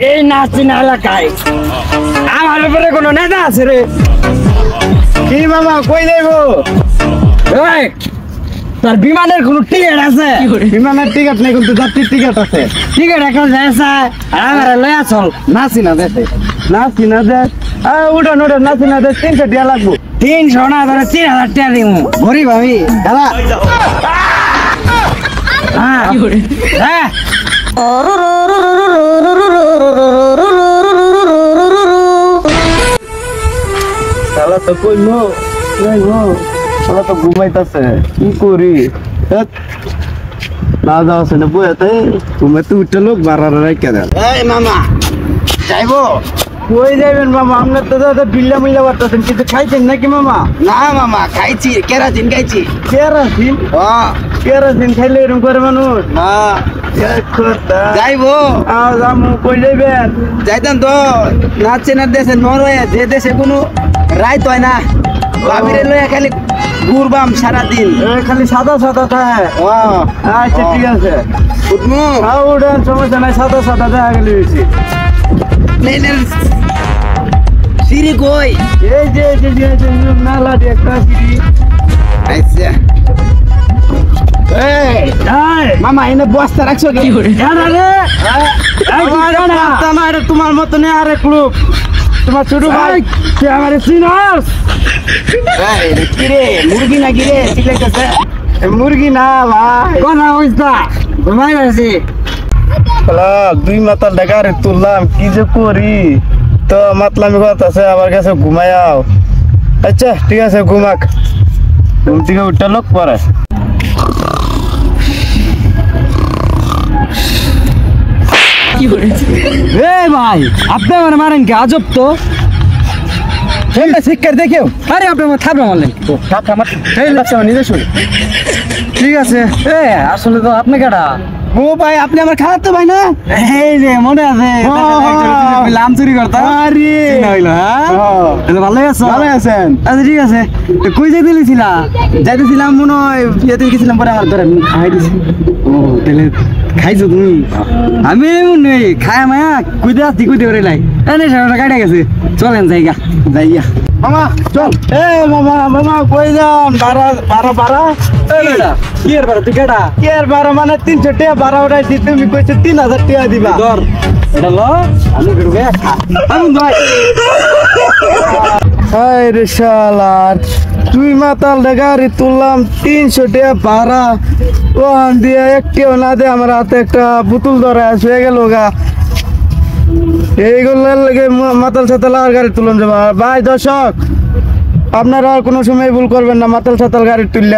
এই নাচিনা এলাকায় আমার ব্যাপারে কোনো নেতা আছে রে? কি মামা কই যাইবো? ওই তোর বিমানের কোনো টিকিট আছে? বিমানের টিকিট নেই কিন্তু যাত্রীর টিকিট আছে। টিকিট এখন যাইছে আমার লয়া চল নাচি না দেশে নাচি না দেশ উঠান উঠান নাচি না দেশ 300 টাকা লাগবো। 300 না ধরে 3000 টাকা দিব। গরিব আমি খেলা হ্যাঁ খেলা তো কইলো খেলা তো ঘুমাইতেছে কি করি না যাওয়া আছে না বইতে তুমি তো উঠে লোক বাড়ার রেখে দেন। এই মামা যাইবো? কই যাইবেন মামা? আপনার তো দাদা বিল্লা মিল্লা বাড়তেছেন, কিছু খাইছেন নাকি মামা? না মামা খাইছি, কেরাটিন খাইছি। কেরাসিন? কেরাসিন খাইলে এরকম করে মানুষ? না যাইবো জামু কই যাইবেন? যাইতাম তো নাচছে না দেশে নরওয়ে, যে দেশে কোনো রাইত হয় না, বাবিরে লইয়া খালি ঘুরবাম সারাদিন। খালি সাদা সাদা থাকে। আচ্ছা ঠিক আছে উঠমু উঠেন, সমস্যা নাই, সাদা সাদা দেখা গেলে বেশি। সিঁড়ি কই? এই যে মেলা একটা সিঁড়ি। আচ্ছা মামা এনে বস্তা রাখছো কি? তোমার মতন আর এক লোক, তোমার ছোট ভাই আমার চিনস? কিরে মুরগি না কিরে চিল্লাইতেছে? মুরগি না ভাই, কোন অবস্থা? ঘুমাই আছি। 2 মাতাল টাকা রে তুললাম, কি যে করি তো মাতলামি কথা আছে আমার কাছে ঘুমায়াও। আচ্ছা ঠিক আছে ঘুমাক, ঘুম থেকে উঠতে লোক পরে। ভাই আপনি আমার মারেন কি? আজব তো। শিক্ষার দেখেও আরে আপনি আমার থাপড়া মারলেন। নিজে শুনে ঠিক আছে আসলে তো আপনি কেডা? ও ভাই আপনি আমার খারাপ তো ভাই না? এই যে মনে আছে লাম চুরি করতাম। আরে হইলো ভালোই আছো? ভালো আছেন? আচ্ছা ঠিক আছে। কই যাইতে দিয়েছিলা? যাইতেছিলাম মনে হয় বিয়েতে গেছিলাম, পরে আমার ধরে খাই দিছি। ও তাহলে খাইছো তুমি? আমি নেই খায় মায়া কুইতে আসছি কুইতে করে লাই এনে সারাটা কাটা গেছে। চলেন জায়গা যাইয়া মামা চল। মামা কই যান? বারা কি এর বারো? তুই কেডা? কি আর বারা মানে 300 টাকা বারা উঠাইছি, তুমি কইছো 3000 টাকা দিবা। ধর এটা ল আমি বেরোবে আমি ভাই। হাই রে শালার, 2 মাতাল গাড়ি তুললাম, 300 টাকা ভাড়া ওখান দিয়ে একটিও না দে আমার হাতে একটা বোতল ধরে হয়ে গেল গা। এইগুলোর লাগে মাতাল সাতাল আর গাড়ি তুলন যাবা ভাই। দর্শক আপনারা আর কোনো সময় ভুল করবেন না, মাতাল সাতাল গাড়ি তুললে